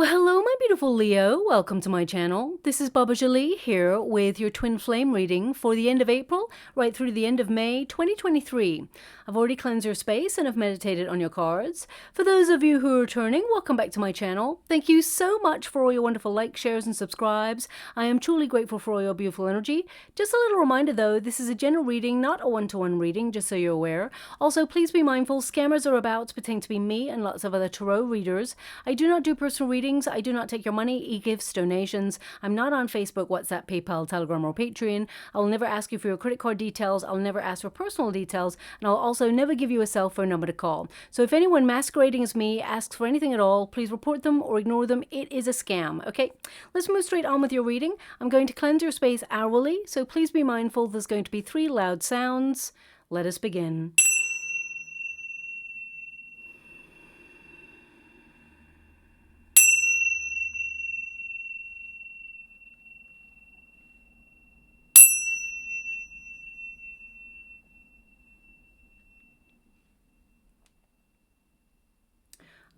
Well, hello, my beautiful Leo. Welcome to my channel. This is Baba Jolie here with your twin flame reading for the end of April right through to the end of May 2023. I've already cleansed your space and have meditated on your cards. For those of you who are returning, welcome back to my channel. Thank you so much for all your wonderful likes, shares, and subscribes. I am truly grateful for all your beautiful energy. Just a little reminder though, this is a general reading, not a one-to-one reading, just so you're aware. Also, please be mindful, scammers are about to pretend to be me and lots of other tarot readers. I do not do personal readings. I do not take your money, e-gifts, donations. I'm not on Facebook, WhatsApp, PayPal, Telegram, or Patreon. I'll never ask you for your credit card details. I'll never ask for personal details. And I'll also never give you a cell phone number to call. So if anyone masquerading as me asks for anything at all, please report them or ignore them. It is a scam, okay? Let's move straight on with your reading. I'm going to cleanse your space hourly, so please be mindful there's going to be 3 loud sounds. Let us begin.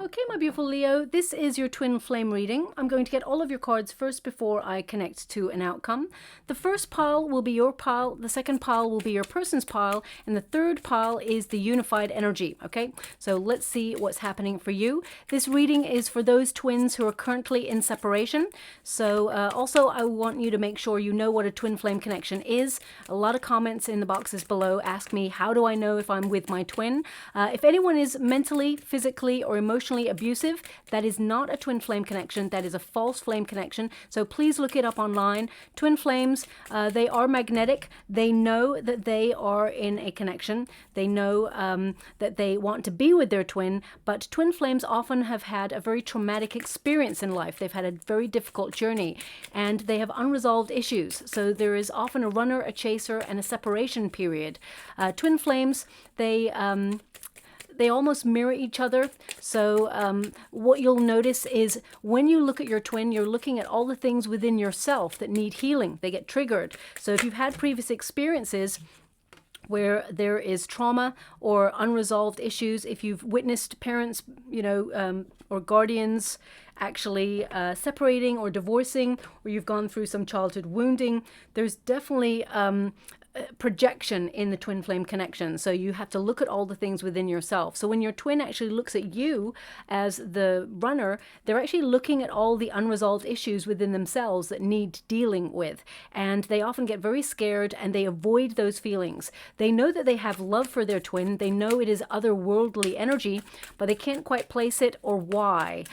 Okay, my beautiful Leo, this is your twin flame reading. I'm going to get all of your cards first before I connect to an outcome. The first pile will be your pile, the second pile will be your person's pile, and the third pile is the unified energy, okay? So let's see what's happening for you. This reading is for those twins who are currently in separation. So also I want you to make sure you know what a twin flame connection is. A lot of comments in the boxes below ask me, how do I know if I'm with my twin? If anyone is mentally, physically, or emotionally abusive, that is not a twin flame connection. That is a false flame connection. So please look it up online. Twin flames, they are magnetic. They know that they are in a connection. They know that they want to be with their twin, but twin flames often have had a very traumatic experience in life. They've had a very difficult journey and they have unresolved issues. So there is often a runner, a chaser, and a separation period. Twin flames, they almost mirror each other. So what you'll notice is when you look at your twin, you're looking at all the things within yourself that need healing. They get triggered. So if you've had previous experiences where there is trauma or unresolved issues, if you've witnessed parents, or guardians actually separating or divorcing, or you've gone through some childhood wounding, there's definitely projection in the twin flame connection. So you have to look at all the things within yourself. So when your twin actually looks at you as the runner, they're actually looking at all the unresolved issues within themselves that need dealing with. And they often get very scared and they avoid those feelings. They know that they have love for their twin. They know it is otherworldly energy, but they can't quite place it or why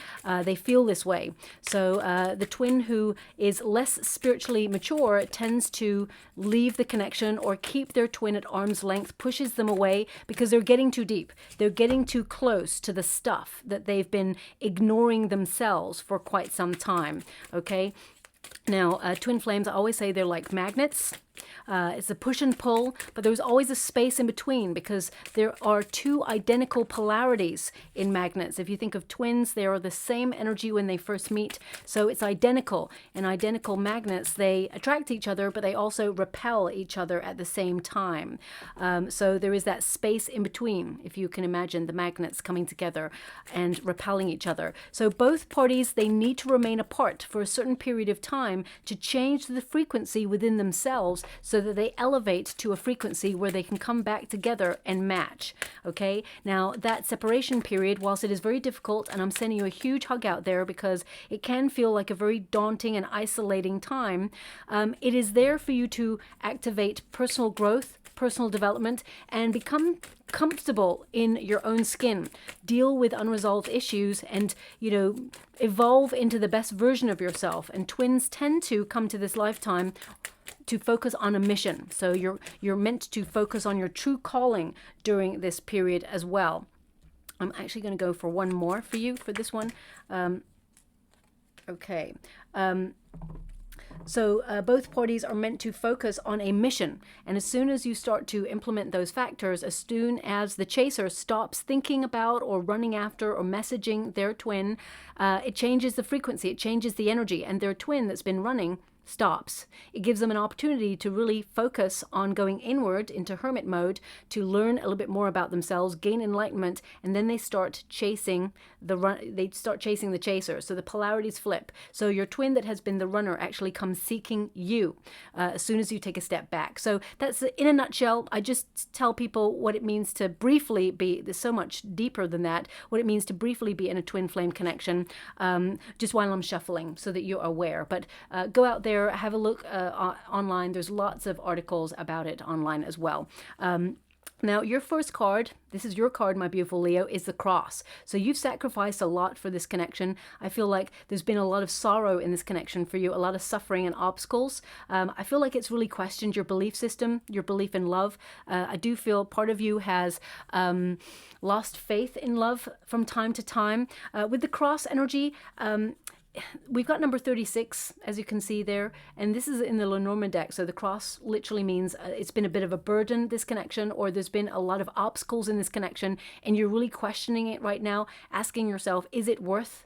they feel this way. So the twin who is less spiritually mature tends to leave the connection or keep their twin at arm's length, pushes them away because they're getting too deep. They're getting too close to the stuff that they've been ignoring themselves for quite some time, okay? Now, twin flames, I always say they're like magnets. It's a push and pull, but there's always a space in between because there are 2 identical polarities in magnets. If you think of twins, they are the same energy when they first meet. So it's identical. In identical magnets, they attract each other, but they also repel each other at the same time. So there is that space in between, if you can imagine the magnets coming together and repelling each other. So both parties, they need to remain apart for a certain period of time to change the frequency within themselves so that they elevate to a frequency where they can come back together and match, okay? Now, that separation period, whilst it is very difficult, and I'm sending you a huge hug out there because it can feel like a very daunting and isolating time, it is there for you to activate personal growth, personal development, and become comfortable in your own skin, deal with unresolved issues, and evolve into the best version of yourself. And twins tend to come to this lifetime to focus on a mission. So you're meant to focus on your true calling during this period as well. I'm actually going to go for one more for you for this one. Okay. So both parties are meant to focus on a mission. And as soon as you start to implement those factors, as soon as the chaser stops thinking about or running after or messaging their twin, it changes the frequency, it changes the energy. And their twin that's been running stops. It gives them an opportunity to really focus on going inward into hermit mode, to learn a little bit more about themselves, gain enlightenment, and then they start chasing the chaser. So the polarities flip. So your twin that has been the runner actually comes seeking you as soon as you take a step back. So that's in a nutshell. I just tell people what it means to briefly be, there's so much deeper than that, what it means to briefly be in a twin flame connection, just while I'm shuffling so that you're aware. But go out there, have a look online. There's lots of articles about it online as well. Now, your first card, this is your card, my beautiful Leo, is the cross. So you've sacrificed a lot for this connection. I feel like there's been a lot of sorrow in this connection for you, a lot of suffering and obstacles. I feel like it's really questioned your belief system, your belief in love. I do feel part of you has lost faith in love from time to time. With the cross energy, we've got number 36, as you can see there, and this is in the Lenormand deck. So the cross literally means it's been a bit of a burden, this connection, or there's been a lot of obstacles in this connection, and you're really questioning it right now, asking yourself, is it worth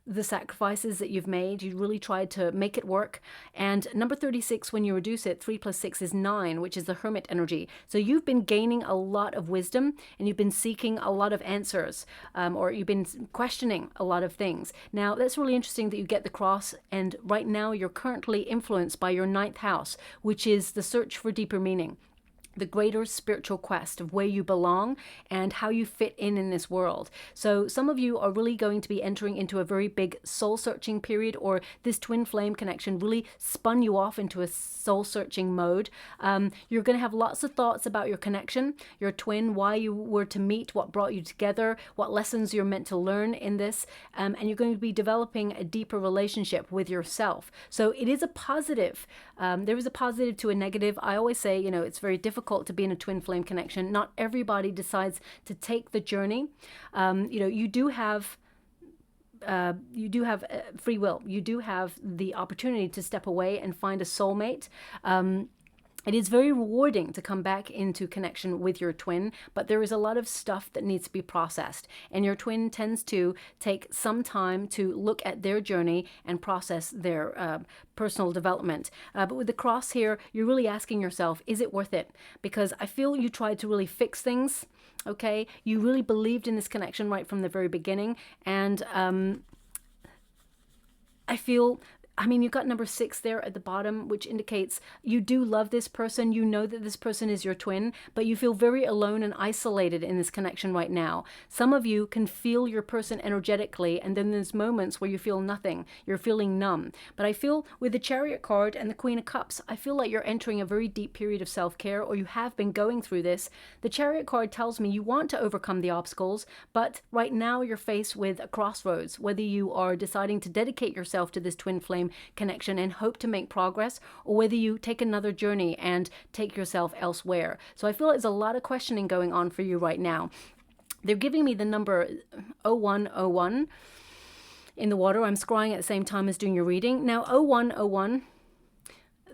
the sacrifices that you've made? You really tried to make it work. And number 36, when you reduce it, 3 plus 6 is 9, which is the hermit energy. So you've been gaining a lot of wisdom, and you've been seeking a lot of answers, or you've been questioning a lot of things. Now, that's really interesting that you get the cross, and right now you're currently influenced by your 9th house, which is the search for deeper meaning, the greater spiritual quest of where you belong and how you fit in this world. So some of you are really going to be entering into a very big soul searching period, or this twin flame connection really spun you off into a soul searching mode. You're going to have lots of thoughts about your connection, your twin, why you were to meet, what brought you together, what lessons you're meant to learn in this, and you're going to be developing a deeper relationship with yourself. So it is a positive. There is a positive to a negative. I always say, you know, it's very difficult to be in a twin flame connection. Not everybody decides to take the journey. You know, you do have free will. You do have the opportunity to step away and find a soulmate. It is very rewarding to come back into connection with your twin, but there is a lot of stuff that needs to be processed. And your twin tends to take some time to look at their journey and process their personal development. But with the cross here, you're really asking yourself, is it worth it? Because I feel you tried to really fix things, okay? You really believed in this connection right from the very beginning. And I feel, I mean, you've got number 6 there at the bottom, which indicates you do love this person. You know that this person is your twin, but you feel very alone and isolated in this connection right now. Some of you can feel your person energetically, and then there's moments where you feel nothing. You're feeling numb. But I feel with the Chariot card and the Queen of Cups, I feel like you're entering a very deep period of self-care, or you have been going through this. The Chariot card tells me you want to overcome the obstacles, but right now you're faced with a crossroads, whether you are deciding to dedicate yourself to this twin flame connection and hope to make progress, or whether you take another journey and take yourself elsewhere. So I feel like there's a lot of questioning going on for you right now. They're giving me the number 0101 in the water. I'm scrying at the same time as doing your reading. Now 0101,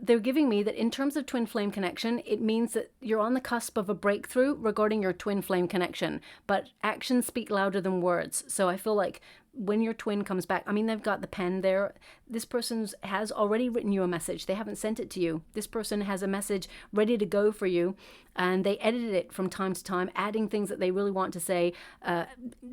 they're giving me that in terms of twin flame connection, it means that you're on the cusp of a breakthrough regarding your twin flame connection, but actions speak louder than words. So I feel like when your twin comes back, I mean, they've got the pen there. This person has already written you a message. They haven't sent it to you. This person has a message ready to go for you, and they edited it from time to time, adding things that they really want to say,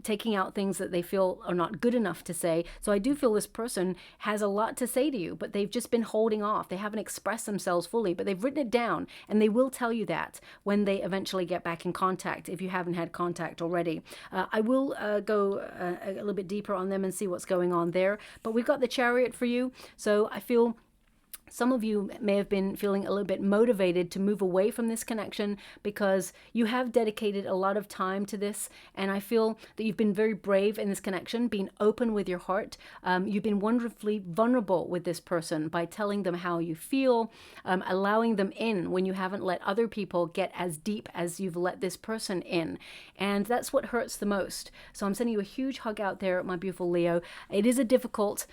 taking out things that they feel are not good enough to say. So I do feel this person has a lot to say to you, but they've just been holding off. They haven't expressed themselves fully, but they've written it down, and they will tell you that when they eventually get back in contact, if you haven't had contact already. I will go a little bit deeper on them and see what's going on there. But we've got the Chariot for you. So I feel some of you may have been feeling a little bit motivated to move away from this connection because you have dedicated a lot of time to this. And I feel that you've been very brave in this connection, being open with your heart. You've been wonderfully vulnerable with this person by telling them how you feel, allowing them in when you haven't let other people get as deep as you've let this person in. And that's what hurts the most. So I'm sending you a huge hug out there, my beautiful Leo. It is a difficult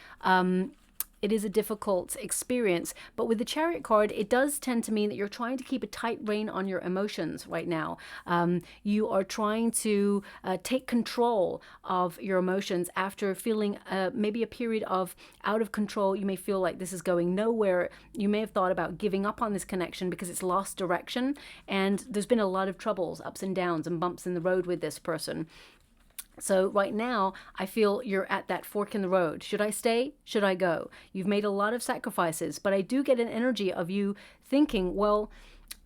it is a difficult experience. But with the Chariot card, it does tend to mean that you're trying to keep a tight rein on your emotions right now. You are trying to take control of your emotions after feeling maybe a period of out of control. You may feel like this is going nowhere. You may have thought about giving up on this connection because it's lost direction. And there's been a lot of troubles, ups and downs and bumps in the road with this person. So right now, I feel you're at that fork in the road. Should I stay? Should I go? You've made a lot of sacrifices, but I do get an energy of you thinking, well,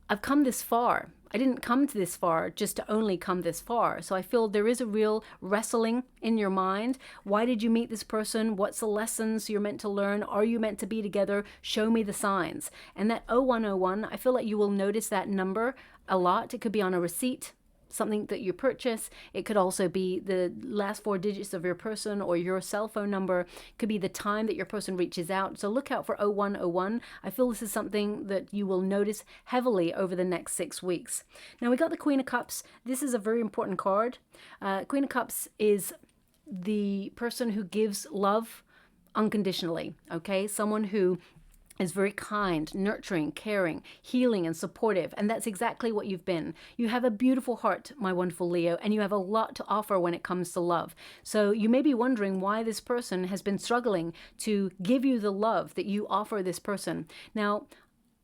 I've come this far. I didn't come to this far just to only come this far. So I feel there is a real wrestling in your mind. Why did you meet this person? What's the lessons you're meant to learn? Are you meant to be together? Show me the signs. And that 0101, I feel like you will notice that number a lot. It could be on a receipt, something that you purchase. It could also be the last 4 digits of your person or your cell phone number. It could be the time that your person reaches out. So look out for 0101. I feel this is something that you will notice heavily over the next 6 weeks. Now we got the Queen of Cups. This is a very important card. Queen of Cups is the person who gives love unconditionally, okay? Someone who is very kind, nurturing, caring, healing, and supportive. And that's exactly what you've been. You have a beautiful heart, my wonderful Leo, and you have a lot to offer when it comes to love. So you may be wondering why this person has been struggling to give you the love that you offer this person. Now,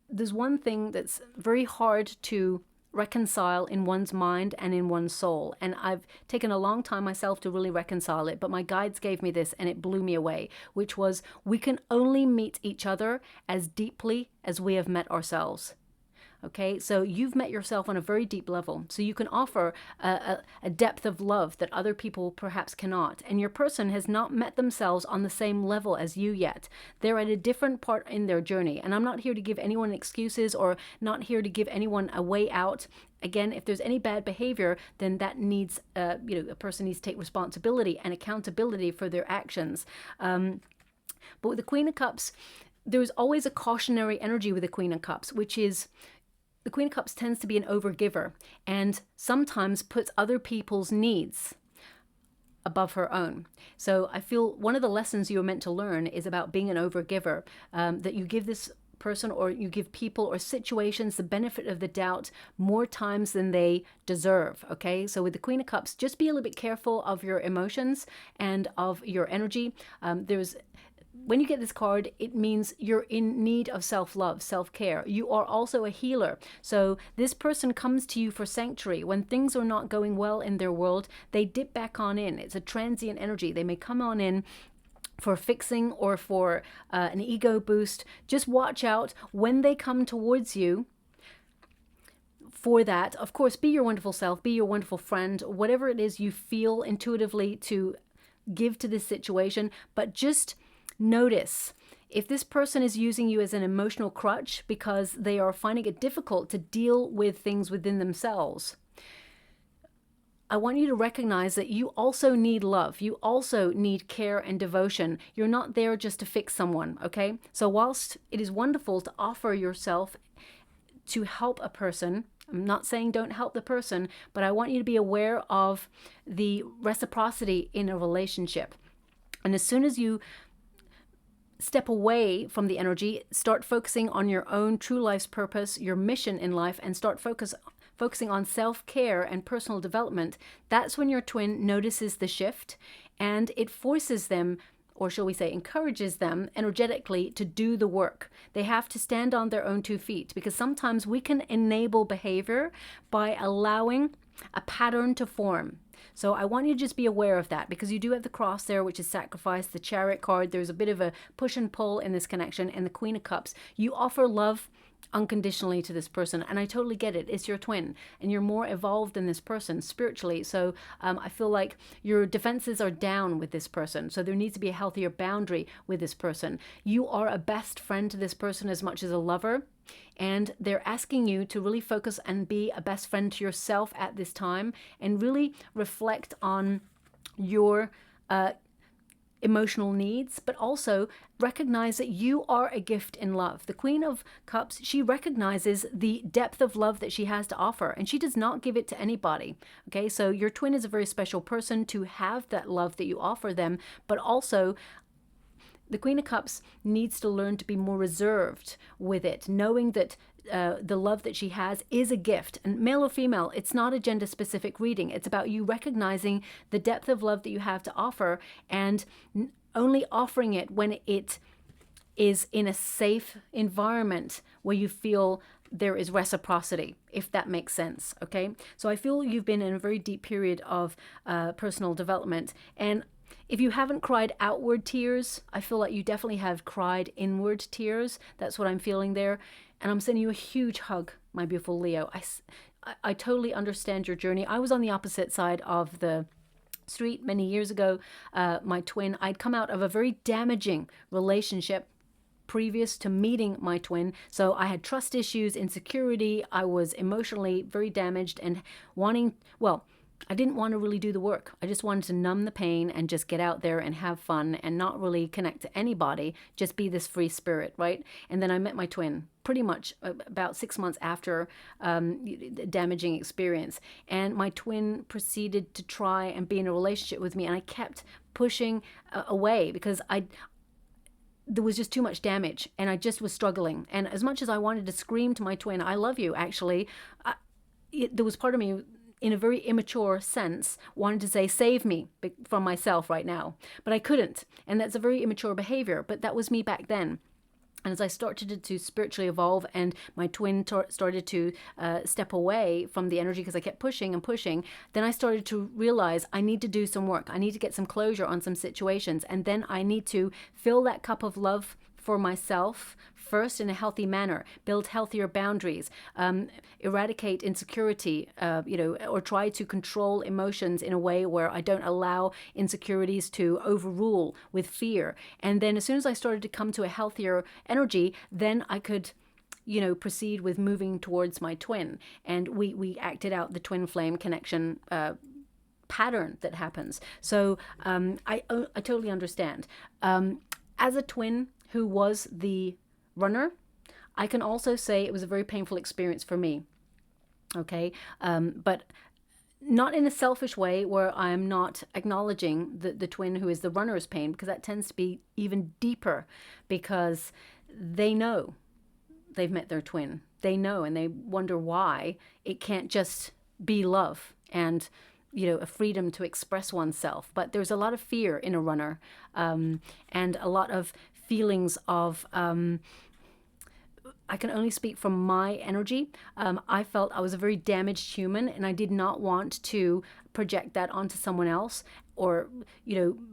there's one thing that's very hard to reconcile in one's mind and in one's soul. And I've taken a long time myself to really reconcile it, but my guides gave me this and it blew me away, which was we can only meet each other as deeply as we have met ourselves. Okay, so you've met yourself on a very deep level. So you can offer a depth of love that other people perhaps cannot. And your person has not met themselves on the same level as you yet. They're at a different part in their journey. And I'm not here to give anyone excuses or not here to give anyone a way out. Again, if there's any bad behavior, then that needs, a person needs to take responsibility and accountability for their actions. But with the Queen of Cups, there's always a cautionary energy with the Queen of Cups, which is the Queen of Cups tends to be an overgiver and sometimes puts other people's needs above her own. So I feel one of the lessons you're meant to learn is about being an overgiver, that you give this person or you give people or situations the benefit of the doubt more times than they deserve. Okay, so with the Queen of Cups, just be a little bit careful of your emotions and of your energy. When you get this card, it means you're in need of self-love, self-care. You are also a healer. So this person comes to you for sanctuary. When things are not going well in their world, they dip back on in. It's a transient energy. They may come on in for fixing or for an ego boost. Just watch out when they come towards you. For that, of course, be your wonderful self, be your wonderful friend, whatever it is you feel intuitively to give to this situation, but just notice if this person is using you as an emotional crutch because they are finding it difficult to deal with things within themselves. I want you to recognize that you also need love. You also need care and devotion. You're not there just to fix someone, okay? So whilst it is wonderful to offer yourself to help a person, I'm not saying don't help the person, but I want you to be aware of the reciprocity in a relationship. And as soon as you step away from the energy, start focusing on your own true life's purpose, your mission in life, and start focusing on self-care and personal development, that's when your twin notices the shift and it forces them, or shall we say encourages them energetically to do the work. They have to stand on their own 2 feet because sometimes we can enable behavior by allowing a pattern to form. So I want you to just be aware of that because you do have the cross there, which is sacrifice, the Chariot card. There's a bit of a push and pull in this connection, and the Queen of Cups. You offer love unconditionally to this person, and I totally get it. It's your twin and you're more evolved than this person spiritually. So I feel like your defenses are down with this person, so there needs to be a healthier boundary with this person. You are a best friend to this person as much as a lover, and they're asking you to really focus and be a best friend to yourself at this time and really reflect on your emotional needs, but also recognize that you are a gift in love. The Queen of Cups, she recognizes the depth of love that she has to offer, and she does not give it to anybody. Okay, so your twin is a very special person to have that love that you offer them, but also the Queen of Cups needs to learn to be more reserved with it, knowing that the love that she has is a gift. And male or female, it's not a gender specific reading. It's about you recognizing the depth of love that you have to offer, and only offering it when it is in a safe environment where you feel there is reciprocity, if that makes sense. Okay, so I feel you've been in a very deep period of personal development, and if you haven't cried outward tears, I feel like you definitely have cried inward tears. That's what I'm feeling there. And I'm sending you a huge hug, my beautiful Leo. I totally understand your journey. I was on the opposite side of the street many years ago. My twin, I'd come out of a very damaging relationship previous to meeting my twin. So I had trust issues, insecurity. I was emotionally very damaged and wanting, well, I didn't want to really do the work. I just wanted to numb the pain and just get out there and have fun and not really connect to anybody, just be this free spirit, right? And then I met my twin pretty much about 6 months after the damaging experience. And my twin proceeded to try and be in a relationship with me, and I kept pushing away because there was just too much damage, and I just was struggling. And as much as I wanted to scream to my twin, I love you, actually, there was part of me, in a very immature sense, wanted to say, save me from myself right now. But I couldn't. And that's a very immature behavior. But that was me back then. And as I started to spiritually evolve, and my twin started to step away from the energy because I kept pushing and pushing, then I started to realize I need to do some work. I need to get some closure on some situations. And then I need to fill that cup of love for myself first in a healthy manner, build healthier boundaries, eradicate insecurity, or try to control emotions in a way where I don't allow insecurities to overrule with fear. And then as soon as I started to come to a healthier energy, then I could proceed with moving towards my twin. And we acted out the twin flame connection pattern that happens. So I totally understand. As a twin who was the runner, I can also say it was a very painful experience for me. Okay, but not in a selfish way where I am not acknowledging the twin who is the runner's pain, because that tends to be even deeper, because they know they've met their twin. They know, and they wonder why it can't just be love and a freedom to express oneself. But there's a lot of fear in a runner, and a lot of feelings of I can only speak from my energy. I felt I was a very damaged human, and I did not want to project that onto someone else, or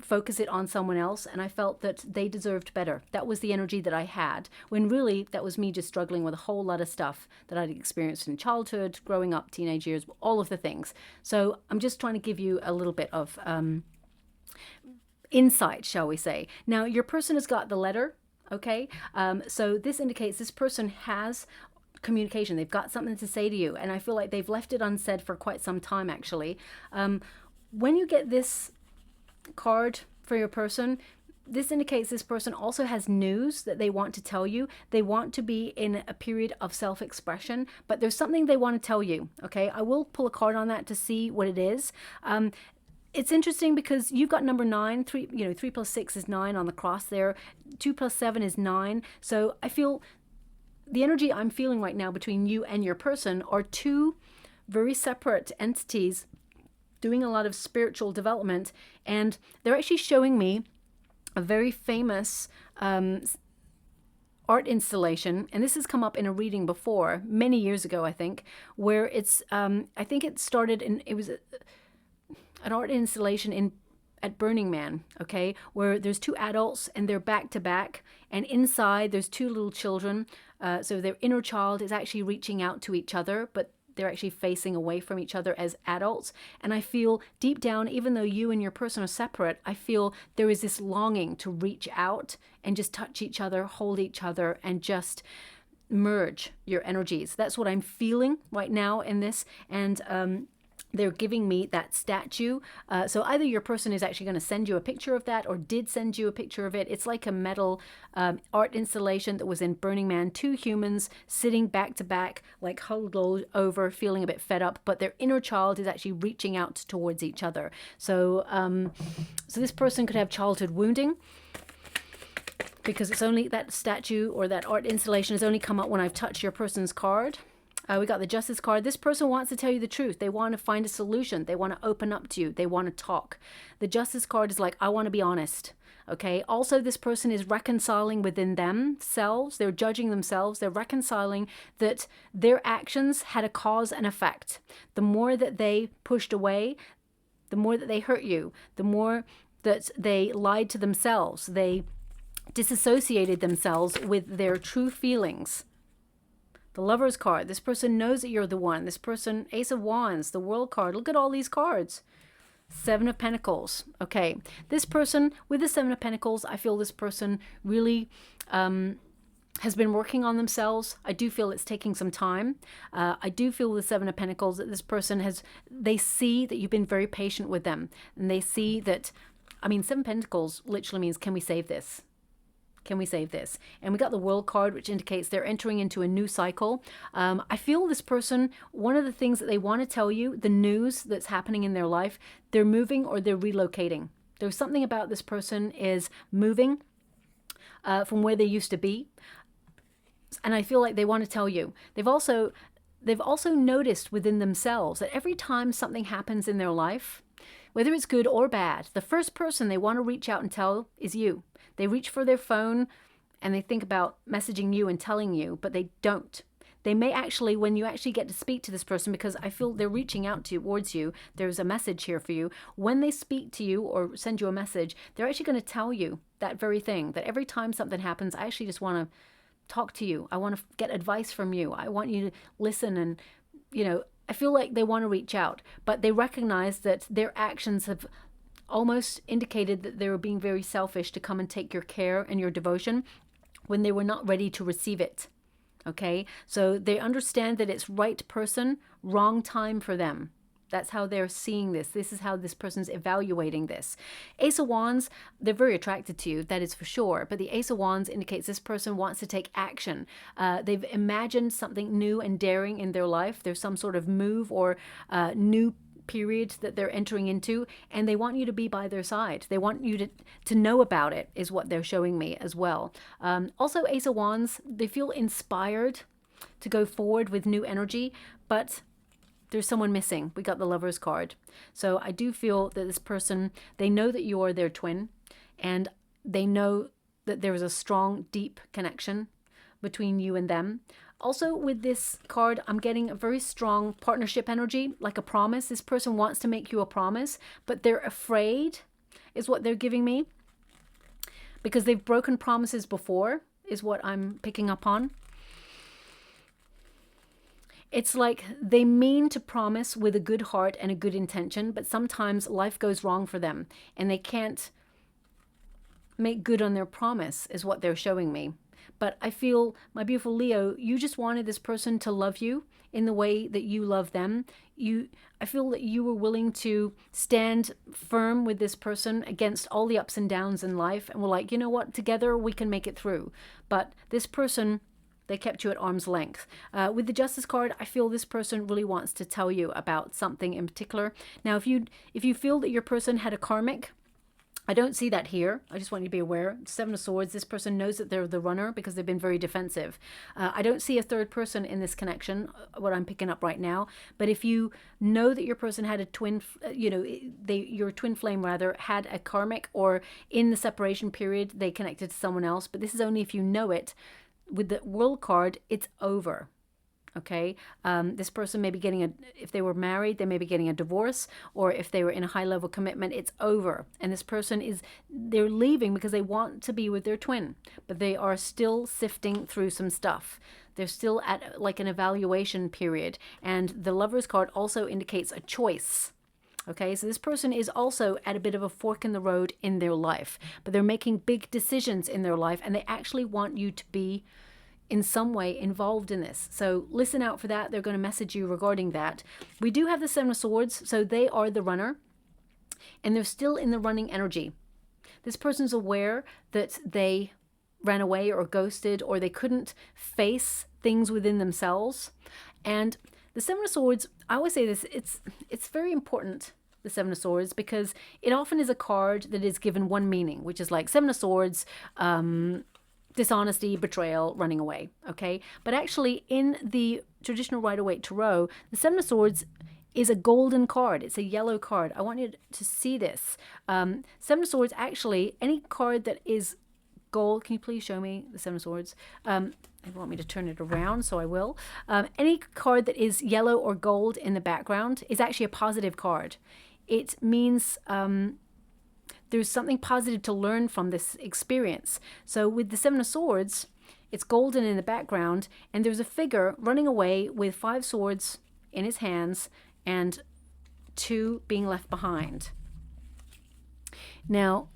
focus it on someone else. And I felt that they deserved better. That was the energy that I had, when really that was me just struggling with a whole lot of stuff that I'd experienced in childhood, growing up, teenage years, all of the things. So I'm just trying to give you a little bit of insight, shall we say. Now, your person has got the letter. Okay, so this indicates this person has communication. They've got something to say to you, and I feel like they've left it unsaid for quite some time, actually. When you get this card for your person, this indicates this person also has news that they want to tell you. They want to be in a period of self-expression, but there's something they want to tell you. Okay, I will pull a card on that to see what it is. It's interesting because you've got number 9, 3 plus 6 is 9 on the cross there. 2 plus 7 is 9. So I feel the energy I'm feeling right now between you and your person are two very separate entities doing a lot of spiritual development. And they're actually showing me a very famous art installation. And this has come up in a reading before, many years ago, I think, where it's, I think it started in, it was an art installation at Burning Man, okay, where there's 2 adults and they're back to back, and inside there's 2 little children. So their inner child is actually reaching out to each other, but they're actually facing away from each other as adults. And I feel deep down, even though you and your person are separate, I feel there is this longing to reach out and just touch each other, hold each other, and just merge your energies. That's what I'm feeling right now in this. And they're giving me that statue. So either your person is actually going to send you a picture of that, or did send you a picture of it. It's like a metal art installation that was in Burning Man. 2 humans sitting back to back, like huddled over, feeling a bit fed up, but their inner child is actually reaching out towards each other. So, so this person could have childhood wounding. because it's only that statue or that art installation has only come up when I've touched your person's card. We got the Justice card. This person wants to tell you the truth. They want to find a solution. They want to open up to you. They want to talk. The Justice card is like, I want to be honest. Okay. Also, this person is reconciling within themselves. They're judging themselves. They're reconciling that their actions had a cause and effect. The more that they pushed away, the more that they hurt you, the more that they lied to themselves. They disassociated themselves with their true feelings. The Lover's card. This person knows that you're the one. This person, Ace of Wands, the World card. Look at all these cards. Seven of Pentacles. Okay. This person with the Seven of Pentacles, I feel this person really has been working on themselves. I do feel it's taking some time. I do feel the Seven of Pentacles that this person has, they see that you've been very patient with them. And they see that, I mean, Seven of Pentacles literally means, can we save this? Can we save this? And we got the World card, which indicates they're entering into a new cycle. I feel this person, one of the things that they want to tell you, the news that's happening in their life, they're moving or they're relocating. There's something about this person is moving from where they used to be. And I feel like they want to tell you. They've also noticed within themselves that every time something happens in their life, whether it's good or bad, the first person they want to reach out and tell is you. They reach for their phone and they think about messaging you and telling you, but they don't. They may actually, when you actually get to speak to this person, because I feel they're reaching out towards you, there's a message here for you. When they speak to you or send you a message, they're actually going to tell you that very thing, that every time something happens, I actually just want to talk to you. I want to get advice from you. I want you to listen and, you know, I feel like they want to reach out, but they recognize that their actions have almost indicated that they were being very selfish to come and take your care and your devotion when they were not ready to receive it. Okay, so they understand that it's right person, wrong time for them. That's how they're seeing this. This is how this person's evaluating this. Ace of Wands, they're very attracted to you, that is for sure. But the Ace of Wands indicates this person wants to take action. They've imagined something new and daring in their life. There's some sort of move or new period that they're entering into, and they want you to be by their side. They want you to know about it, is what they're showing me as well. Also, Ace of Wands, they feel inspired to go forward with new energy, but there's someone missing. We got the Lover's card. So I do feel that this person, they know that you are their twin, and they know that there is a strong, deep connection between you and them. Also, with this card, I'm getting a very strong partnership energy, like a promise. This person wants to make you a promise, but they're afraid, is what they're giving me, because they've broken promises before, is what I'm picking up on. It's like they mean to promise with a good heart and a good intention, but sometimes life goes wrong for them and they can't make good on their promise, is what they're showing me. But I feel, my beautiful Leo, you just wanted this person to love you in the way that you love them. I feel that you were willing to stand firm with this person against all the ups and downs in life. And we're like, you know what, together we can make it through. But this person, they kept you at arm's length. With the Justice card, I feel this person really wants to tell you about something in particular. Now, if you feel that your person had a karmic, I don't see that here. I just want you to be aware. Seven of Swords, this person knows that they're the runner because they've been very defensive. I don't see a third person in this connection, what I'm picking up right now. But if you know that your person had a twin, your twin flame rather, had a karmic, or in the separation period, they connected to someone else. But this is only if you know it. With the World card, it's over. Okay, this person may be getting if they were married, they may be getting a divorce, or if they were in a high-level commitment, it's over. And this person they're leaving because they want to be with their twin, but they are still sifting through some stuff. They're still at like an evaluation period. And the Lover's card also indicates a choice. Okay, so this person is also at a bit of a fork in the road in their life, but they're making big decisions in their life, and they actually want you to be in some way involved in this. So listen out for that. They're going to message you regarding that. We do have the Seven of Swords, so they are the runner, and they're still in the running energy. This person's aware that they ran away or ghosted, or they couldn't face things within themselves. And the Seven of Swords, I always say this, it's very important, the Seven of Swords, because it often is a card that is given one meaning, which is like Seven of Swords, dishonesty, betrayal, running away, okay? But actually, in the traditional Rider-Waite Tarot, the Seven of Swords is a golden card. It's a yellow card. I want you to see this. Seven of Swords, actually, any card that is gold, can you please show me the Seven of Swords? If you want me to turn it around, so I will. Any card that is yellow or gold in the background is actually a positive card. It means there's something positive to learn from this experience. So with the Seven of Swords, it's golden in the background, and there's a figure running away with 5 swords in his hands and 2 being left behind. Now,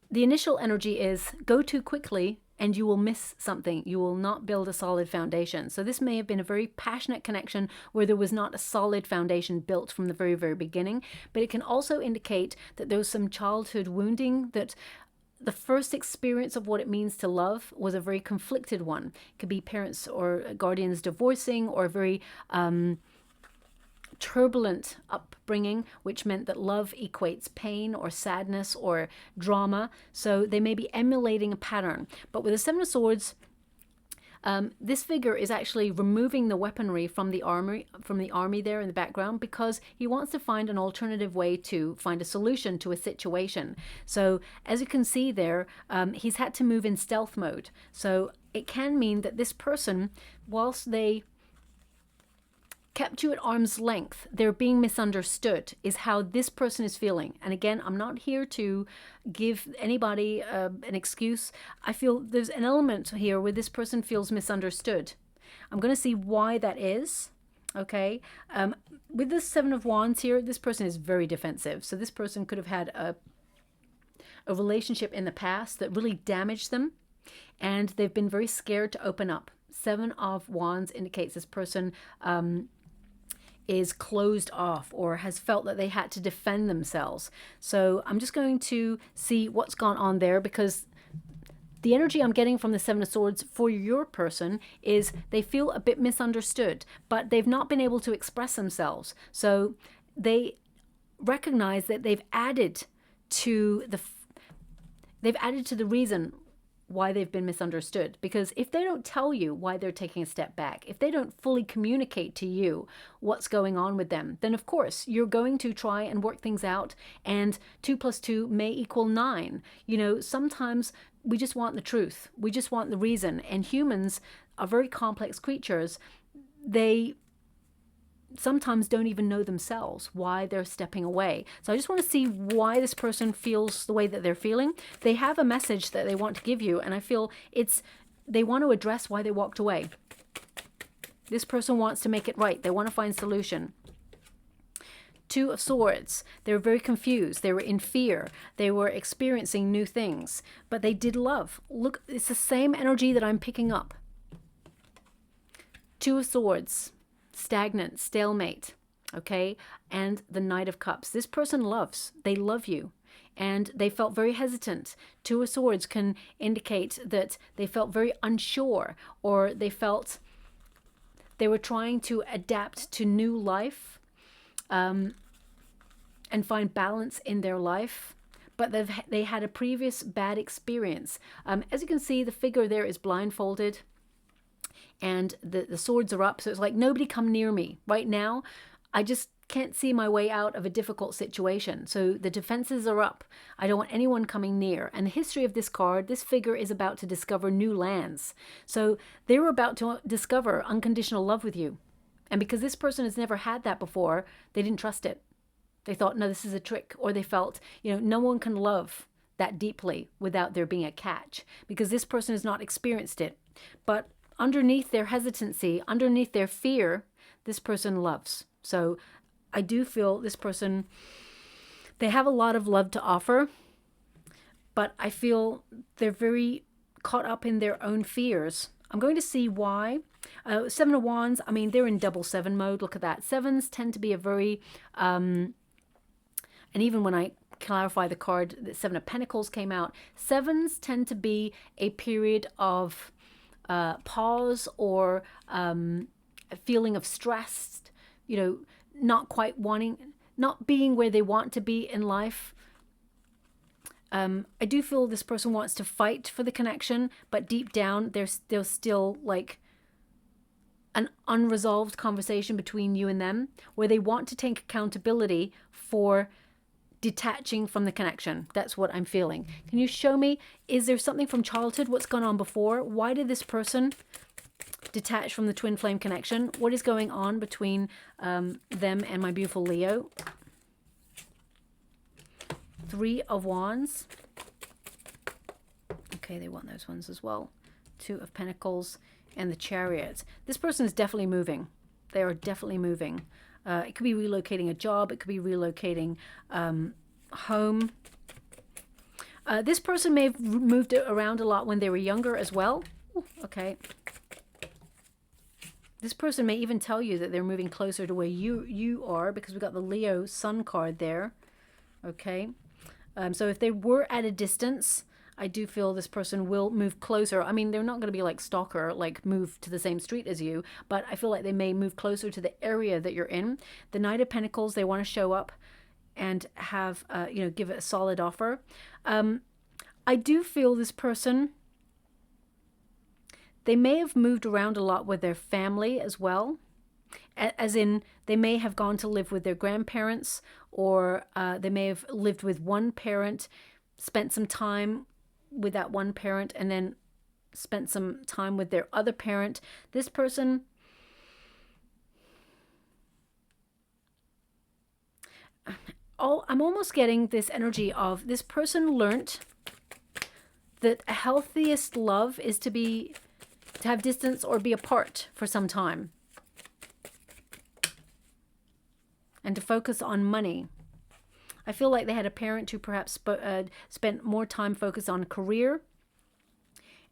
the initial energy is go too quickly and you will miss something. You will not build a solid foundation. So this may have been a very passionate connection where there was not a solid foundation built from the very, very beginning. But it can also indicate that there was some childhood wounding, that the first experience of what it means to love was a very conflicted one. It could be parents or guardians divorcing, or a very turbulent upbringing, which meant that love equates pain or sadness or drama. So they may be emulating a pattern. But with the Seven of Swords, this figure is actually removing the weaponry from the army there in the background, because he wants to find an alternative way to find a solution to a situation. So as you can see there, he's had to move in stealth mode. So it can mean that this person, whilst they kept you at arm's length, they're being misunderstood, is how this person is feeling. And again, I'm not here to give anybody an excuse. I feel there's an element here where this person feels misunderstood. I'm going to see why that is. Okay. With the Seven of Wands here, this person is very defensive. So this person could have had a relationship in the past that really damaged them, and they've been very scared to open up. Seven of Wands indicates this person is closed off or has felt that they had to defend themselves. So I'm just going to see what's gone on there, because the energy I'm getting from the Seven of Swords for your person is they feel a bit misunderstood, but they've not been able to express themselves. So they recognize that they've added to the reason why they've been misunderstood. Because if they don't tell you why they're taking a step back, if they don't fully communicate to you what's going on with them, then of course you're going to try and work things out, and 2 + 2 may equal 9. You know, sometimes we just want the truth. We just want the reason. And humans are very complex creatures. They sometimes don't even know themselves why they're stepping away. So I just want to see why this person feels the way that they're feeling. They have a message that they want to give you, and I feel they want to address why they walked away. This person wants to make it right. They want to find solution. 2 of Swords. They were very confused. They were in fear. They were experiencing new things, but they did love. Look, it's the same energy that I'm picking up. 2 of Swords. Stagnant, stalemate, okay? And the Knight of Cups. This person loves. They love you. And they felt very hesitant. 2 of Swords can indicate that they felt very unsure, or they felt they were trying to adapt to new life and find balance in their life. But they had a previous bad experience. As you can see, the figure there is blindfolded, and the swords are up. So it's like, nobody come near me. Right now, I just can't see my way out of a difficult situation. So the defenses are up. I don't want anyone coming near. And the history of this card, this figure is about to discover new lands. So they were about to discover unconditional love with you. And because this person has never had that before, they didn't trust it. They thought, no, this is a trick. Or they felt, you know, no one can love that deeply without there being a catch, because this person has not experienced it. But underneath their hesitancy, underneath their fear, this person loves. So I do feel this person, they have a lot of love to offer, but I feel they're very caught up in their own fears. I'm going to see why. 7 of Wands, I mean, they're in double 7 mode. Look at that. 7s tend to be a very, and even when I clarify the card, the 7 of Pentacles came out, 7s tend to be a period of pause, or a feeling of stress, you know, not quite wanting, not being where they want to be in life. I do feel this person wants to fight for the connection, but deep down, there's still like an unresolved conversation between you and them where they want to take accountability for detaching from the connection. That's what I'm feeling. Can you show me, is there something from childhood? What's gone on before? Why did this person detach from the twin flame connection? What is going on between them and my beautiful Leo? Three of Wands. Okay, they want those ones as well. Two of Pentacles and the Chariot. This person is definitely moving. They are definitely moving. It could be relocating a job. It could be relocating home. This person may have moved around a lot when they were younger as well. Ooh, okay. This person may even tell you that they're moving closer to where you are, because we've got the Leo Sun card there. Okay. So if they were at a distance, I do feel this person will move closer. I mean, they're not going to be like stalker, like move to the same street as you, but I feel like they may move closer to the area that you're in. The Knight of Pentacles, they want to show up and have, give it a solid offer. I do feel this person, they may have moved around a lot with their family as well. As in, they may have gone to live with their grandparents, or they may have lived with one parent, spent some time with that one parent, and then spent some time with their other parent. This person, I'm almost getting this energy of this person learnt that a healthiest love is to have distance or be apart for some time, and to focus on money. I feel like they had a parent who perhaps spent more time focused on career,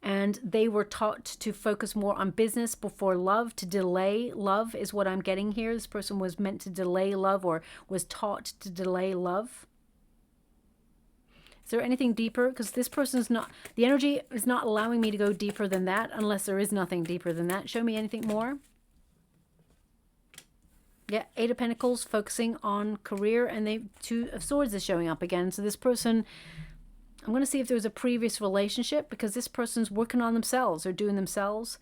and they were taught to focus more on business before love, to delay love is what I'm getting here. This person was meant to delay love, or was taught to delay love. Is there anything deeper? Because this person's not, the energy is not allowing me to go deeper than that, unless there is nothing deeper than that. Show me anything more. Yeah, Eight of Pentacles, focusing on career, and Two of Swords is showing up again. So this person, I'm going to see if there's a previous relationship, because this person's working on themselves or doing themselves.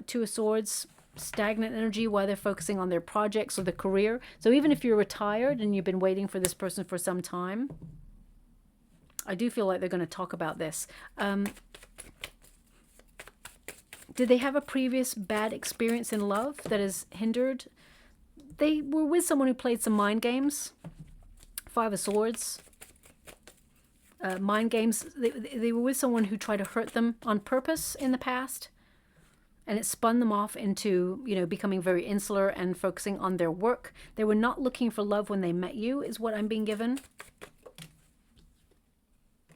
Two of Swords, stagnant energy while they're focusing on their projects or the career. So even if you're retired and you've been waiting for this person for some time, I do feel like they're going to talk about this. Did they have a previous bad experience in love that has hindered? They were with someone who played some mind games. Five of Swords. Mind games. They were with someone who tried to hurt them on purpose in the past. And it spun them off into, becoming very insular and focusing on their work. They were not looking for love when they met you, is what I'm being given.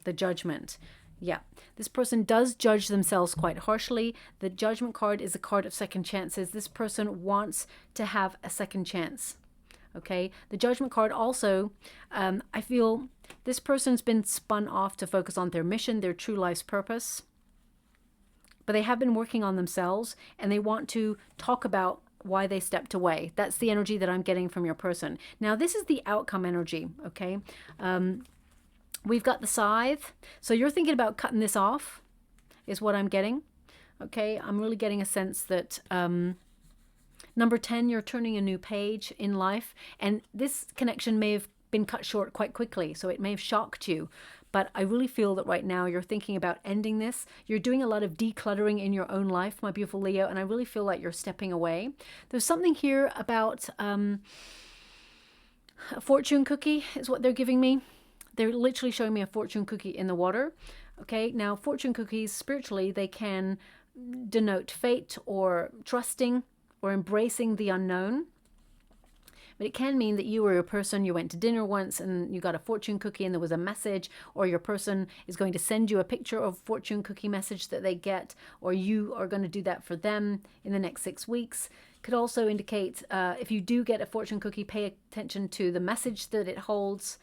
The Judgment. Yeah, this person does judge themselves quite harshly. The Judgment card is a card of second chances. This person wants to have a second chance. Okay, the Judgment card also, I feel this person's been spun off to focus on their mission, their true life's purpose. But they have been working on themselves, and they want to talk about why they stepped away. That's the energy that I'm getting from your person. Now, this is the outcome energy, okay? We've got the Scythe. So you're thinking about cutting this off, is what I'm getting. Okay, I'm really getting a sense that number 10, you're turning a new page in life. And this connection may have been cut short quite quickly, so it may have shocked you. But I really feel that right now you're thinking about ending this. You're doing a lot of decluttering in your own life, my beautiful Leo, and I really feel like you're stepping away. There's something here about a fortune cookie is what they're giving me. They're literally showing me a fortune cookie in the water. Okay, now fortune cookies, spiritually, they can denote fate or trusting or embracing the unknown. But it can mean that you or your person, you went to dinner once and you got a fortune cookie and there was a message, or your person is going to send you a picture of fortune cookie message that they get, or you are going to do that for them in the next 6 weeks. Could also indicate if you do get a fortune cookie, pay attention to the message that it holds.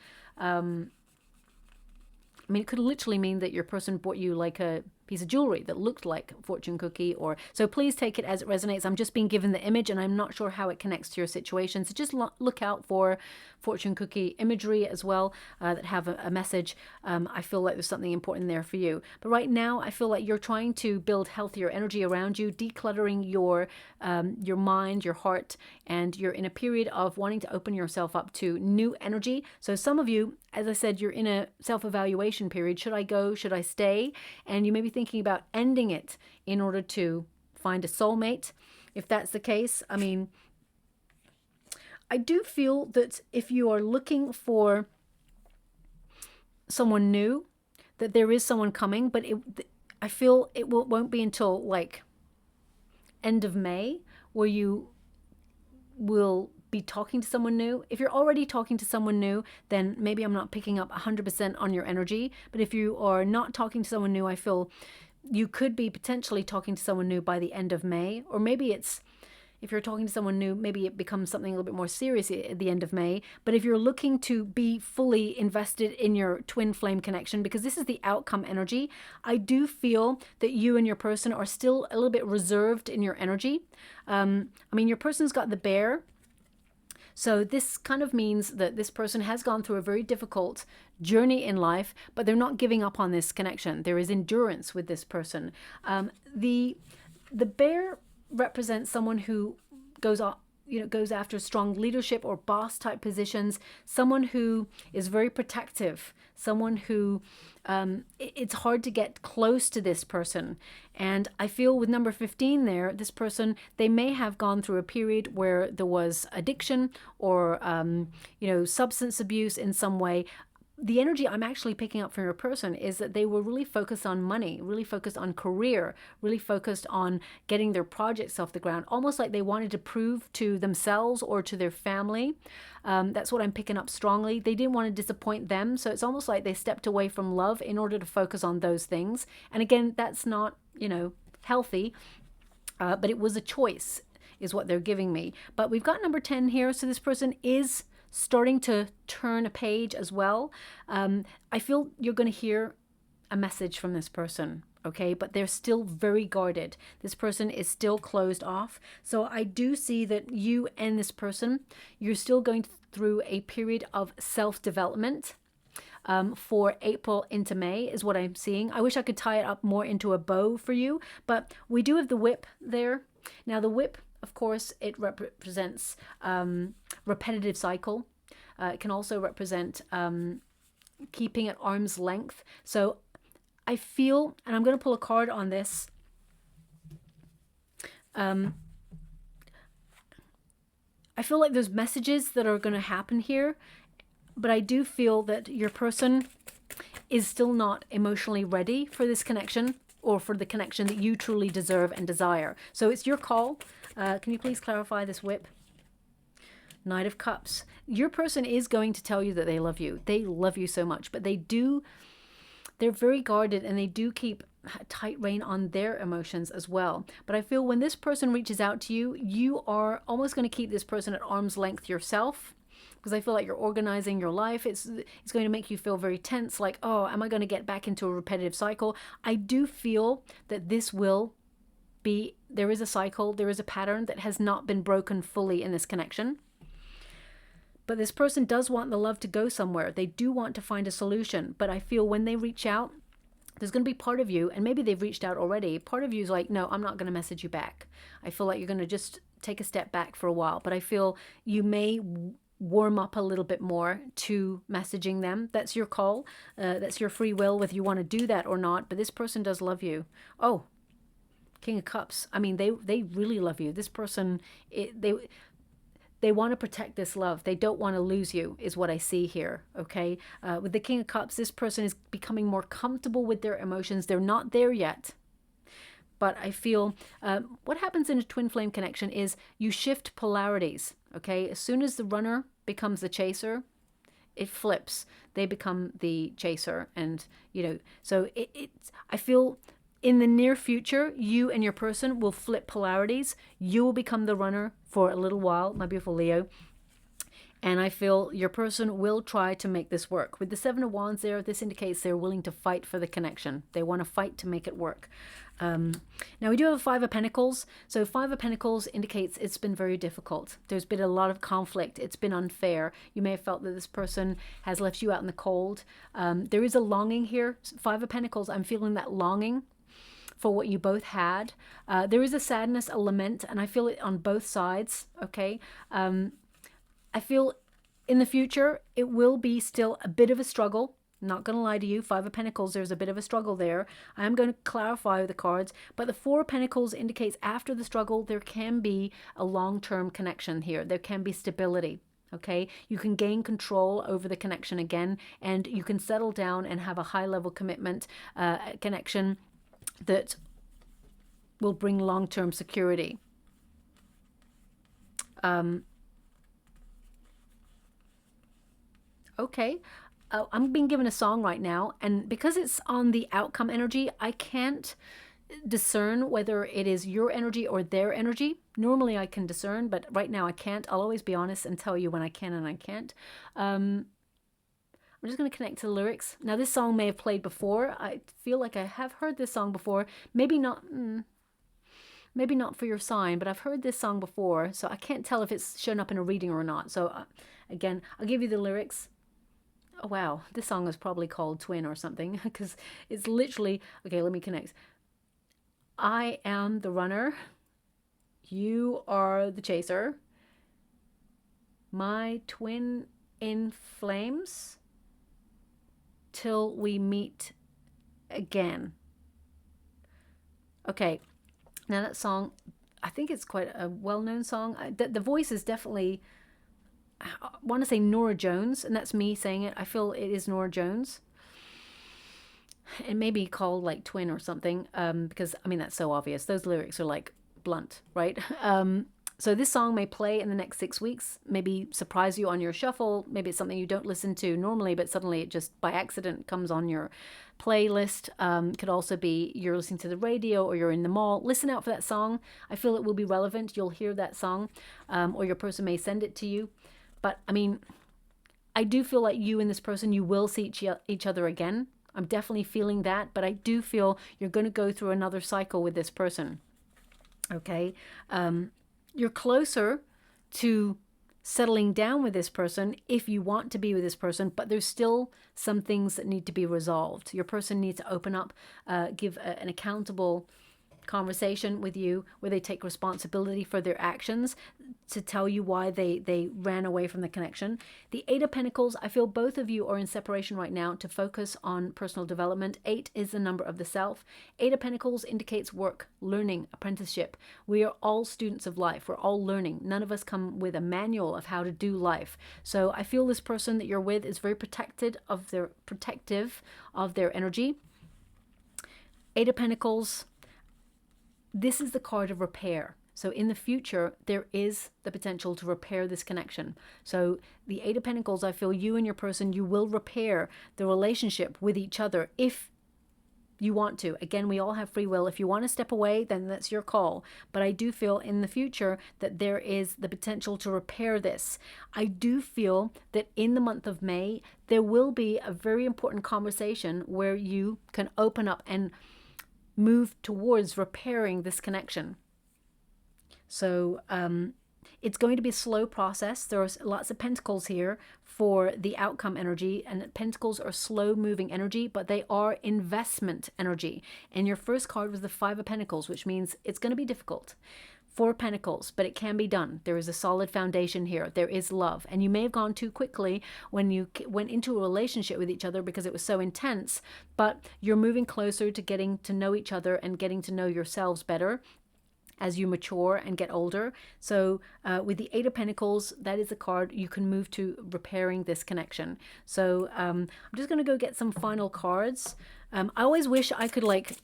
I mean, it could literally mean that your person bought you like a piece of jewelry that looked like a fortune cookie. Or so please take it as it resonates. I'm just being given the image and I'm not sure how it connects to your situation. So just look out for fortune cookie imagery as well that have a message. I feel like there's something important there for you. But right now, I feel like you're trying to build healthier energy around you, decluttering your mind, your heart, and you're in a period of wanting to open yourself up to new energy. So some of you, as I said, you're in a self-evaluation period. Should I go? Should I stay? And you may be thinking about ending it in order to find a soulmate. If that's the case, I mean, I do feel that if you are looking for someone new, that there is someone coming, but I feel it won't be until like end of May where you will be talking to someone new. If you're already talking to someone new, then maybe I'm not picking up 100% on your energy. But if you are not talking to someone new, I feel you could be potentially talking to someone new by the end of May. Or maybe it's, if you're talking to someone new, maybe it becomes something a little bit more serious at the end of May. But if you're looking to be fully invested in your twin flame connection, because this is the outcome energy, I do feel that you and your person are still a little bit reserved in your energy. I mean, your person's got the bear. So this kind of means that this person has gone through a very difficult journey in life, but they're not giving up on this connection. There is endurance with this person. The bear represents someone who goes after strong leadership or boss type positions, someone who is very protective, someone who it's hard to get close to this person. And I feel with number 15 there, this person, they may have gone through a period where there was addiction or substance abuse in some way. The energy I'm actually picking up from your person is that they were really focused on money, really focused on career, really focused on getting their projects off the ground, almost like they wanted to prove to themselves or to their family. That's what I'm picking up strongly. They didn't want to disappoint them. So it's almost like they stepped away from love in order to focus on those things. And again, that's not, healthy, but it was a choice is what they're giving me. But we've got number 10 here. So this person is starting to turn a page as well. I feel you're going to hear a message from this person, okay? But they're still very guarded. This person is still closed off. So I do see that you and this person, you're still going through a period of self-development for April into May is what I'm seeing. I wish I could tie it up more into a bow for you, but we do have the whip there. Now the whip, of course, it represents repetitive cycle. It can also represent keeping at arm's length. So I feel, and I'm going to pull a card on this. I feel like there's messages that are going to happen here, but I do feel that your person is still not emotionally ready for this connection or for the connection that you truly deserve and desire. So it's your call. Can you please clarify this whip? Knight of Cups. Your person is going to tell you that they love you. They love you so much, but they're very guarded and they do keep a tight rein on their emotions as well. But I feel when this person reaches out to you, you are almost going to keep this person at arm's length yourself, because I feel like you're organizing your life. It's going to make you feel very tense, like, oh, am I going to get back into a repetitive cycle? I do feel that this will be, there is a cycle, there is a pattern that has not been broken fully in this connection. But this person does want the love to go somewhere. They do want to find a solution. But I feel when they reach out, there's going to be part of you, and maybe they've reached out already. Part of you is like, no, I'm not going to message you back. I feel like you're going to just take a step back for a while. But I feel you may warm up a little bit more to messaging them. That's your call. That's your free will, whether you want to do that or not. But this person does love you. Oh, King of Cups. I mean, they really love you. This person, they want to protect this love. They don't want to lose you, is what I see here, okay? With the King of Cups, this person is becoming more comfortable with their emotions. They're not there yet. But I feel what happens in a twin flame connection is you shift polarities, okay? As soon as the runner becomes the chaser, it flips. They become the chaser. And, so I feel in the near future, you and your person will flip polarities. You will become the runner for a little while, my beautiful Leo. And I feel your person will try to make this work. With the Seven of Wands there, this indicates they're willing to fight for the connection. They want to fight to make it work. Now we do have a Five of Pentacles. So Five of Pentacles indicates it's been very difficult. There's been a lot of conflict. It's been unfair. You may have felt that this person has left you out in the cold. There is a longing here. Five of Pentacles, I'm feeling that longing for what you both had. There is a sadness, a lament, and I feel it on both sides, okay? I feel in the future, it will be still a bit of a struggle. Not going to lie to you. Five of Pentacles, there's a bit of a struggle there. I am going to clarify the cards, but the Four of Pentacles indicates after the struggle, there can be a long-term connection here. There can be stability. Okay, you can gain control over the connection again, and you can settle down and have a high-level commitment, connection that will bring long-term security. Okay, I'm being given a song right now, and because it's on the outcome energy, I can't discern whether it is your energy or their energy. Normally I can discern, but right now I can't. I'll always be honest and tell you when I can and I can't. I'm just going to connect to the lyrics. Now this song may have played before. I feel like I have heard this song before. Maybe not for your sign, but I've heard this song before, so I can't tell if it's shown up in a reading or not. So again, I'll give you the lyrics. Oh wow, this song is probably called Twin or something, because it's literally, okay, let me connect. I am the runner, you are the chaser, my twin in flames, till we meet again. Okay, now that song, I think it's quite a well-known song. The voice is definitely, I want to say Norah Jones, and that's me saying it. I feel it is Norah Jones. It may be called like Twin or something, because, I mean, that's so obvious. Those lyrics are like blunt, right? So this song may play in the next 6 weeks, maybe surprise you on your shuffle. Maybe it's something you don't listen to normally, but suddenly it just by accident comes on your playlist. Could also be you're listening to the radio or you're in the mall. Listen out for that song. I feel it will be relevant. You'll hear that song, or your person may send it to you. But I mean, I do feel like you and this person, you will see each other again. I'm definitely feeling that, but I do feel you're going to go through another cycle with this person. Okay. You're closer to settling down with this person if you want to be with this person, but there's still some things that need to be resolved. Your person needs to open up, give an accountable conversation with you where they take responsibility for their actions, to tell you why they ran away from the connection. The Eight of Pentacles, I feel both of you are in separation right now to focus on personal development. 8 is the number of the self. Eight of Pentacles indicates work, learning, apprenticeship. We are all students of life. We're all learning. None of us come with a manual of how to do life. So I feel this person that you're with is very protective of their energy. Eight of Pentacles, this is the card of repair. So in the future, there is the potential to repair this connection. So the Eight of Pentacles, I feel you and your person, you will repair the relationship with each other if you want to. Again, we all have free will. If you want to step away, then that's your call. But I do feel in the future that there is the potential to repair this. I do feel that in the month of May, there will be a very important conversation where you can open up and move towards repairing this connection. So it's going to be a slow process. There's lots of pentacles here for the outcome energy, and pentacles are slow moving energy, but they are investment energy. And your first card was the Five of Pentacles, which means it's going to be difficult. Four Pentacles, but it can be done. There is a solid foundation here. There is love. And you may have gone too quickly when you went into a relationship with each other because it was so intense, but you're moving closer to getting to know each other and getting to know yourselves better as you mature and get older. So with the Eight of Pentacles, that is the card you can move to repairing this connection. So I'm just going to go get some final cards. I always wish I could like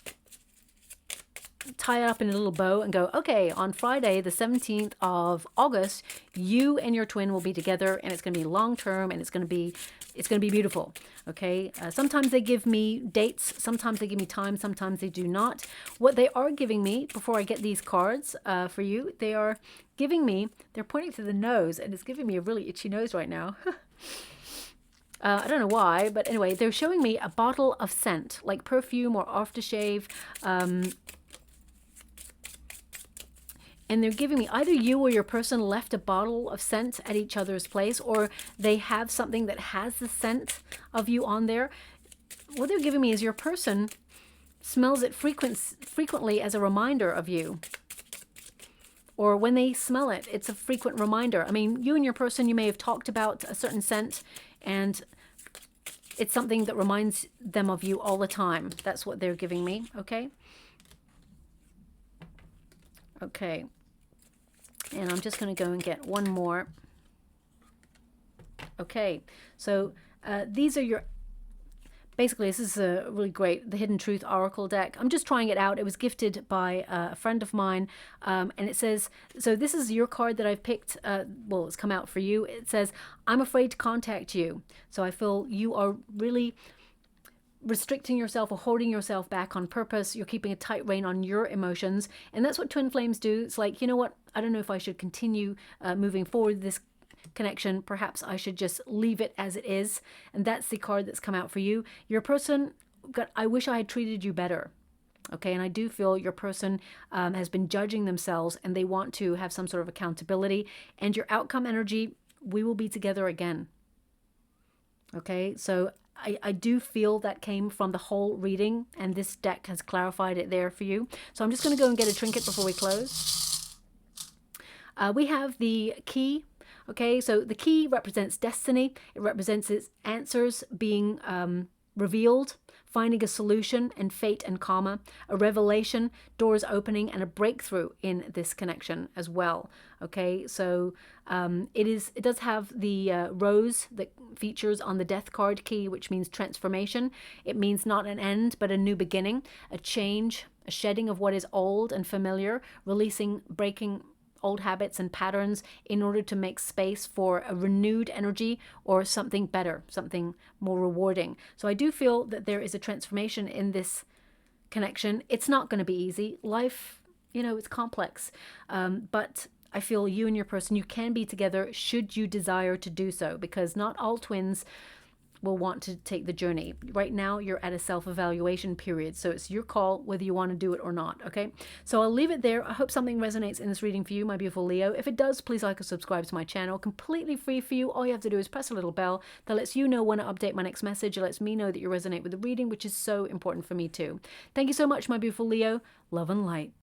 tie it up in a little bow and go, okay, on Friday, the 17th of August, you and your twin will be together, and it's going to be long term, and it's going to be beautiful. Okay. Sometimes they give me dates, sometimes they give me time, sometimes they do not. What they are giving me before I get these cards for you, they are giving me, they're pointing to the nose, and it's giving me a really itchy nose right now. I don't know why, but anyway, they're showing me a bottle of scent, like perfume or aftershave. And they're giving me either you or your person left a bottle of scent at each other's place, or they have something that has the scent of you on there. What they're giving me is your person smells it frequently as a reminder of you. Or when they smell it, it's a frequent reminder. I mean, you and your person, you may have talked about a certain scent, and it's something that reminds them of you all the time. That's what they're giving me, okay? Okay. And I'm just going to go and get one more. Okay. So these are your... Basically, this is a really great, the Hidden Truth Oracle deck. I'm just trying it out. It was gifted by a friend of mine. And it says, so this is your card that I've picked. Well, it's come out for you. It says, I'm afraid to contact you. So I feel you are really restricting yourself or holding yourself back on purpose. You're keeping a tight rein on your emotions. And that's what twin flames do. It's like, you know what? I don't know if I should continue moving forward this connection. Perhaps I should just leave it as it is. And that's the card that's come out for you. Your person, I wish I had treated you better. Okay, and I do feel your person has been judging themselves, and they want to have some sort of accountability. And your outcome energy, we will be together again. Okay, so I do feel that came from the whole reading, and this deck has clarified it there for you. So I'm just going to go and get a trinket before we close. We have the key. Okay, so the key represents destiny. It represents its answers being revealed, finding a solution, and fate and karma, a revelation, doors opening, and a breakthrough in this connection as well. Okay, so it does have the rose that features on the death card key, which means transformation. It means not an end, but a new beginning, a change, a shedding of what is old and familiar, releasing, breaking old habits and patterns in order to make space for a renewed energy or something better, something more rewarding. So I do feel that there is a transformation in this connection. It's not going to be easy. Life, you know, it's complex. But I feel you and your person, you can be together should you desire to do so, because not all twins will want to take the journey. Right now, you're at a self-evaluation period, so it's your call whether you want to do it or not, okay? So I'll leave it there. I hope something resonates in this reading for you, my beautiful Leo. If it does, please like or subscribe to my channel. Completely free for you. All you have to do is press a little bell that lets you know when I update my next message. It lets me know that you resonate with the reading, which is so important for me too. Thank you so much, my beautiful Leo. Love and light.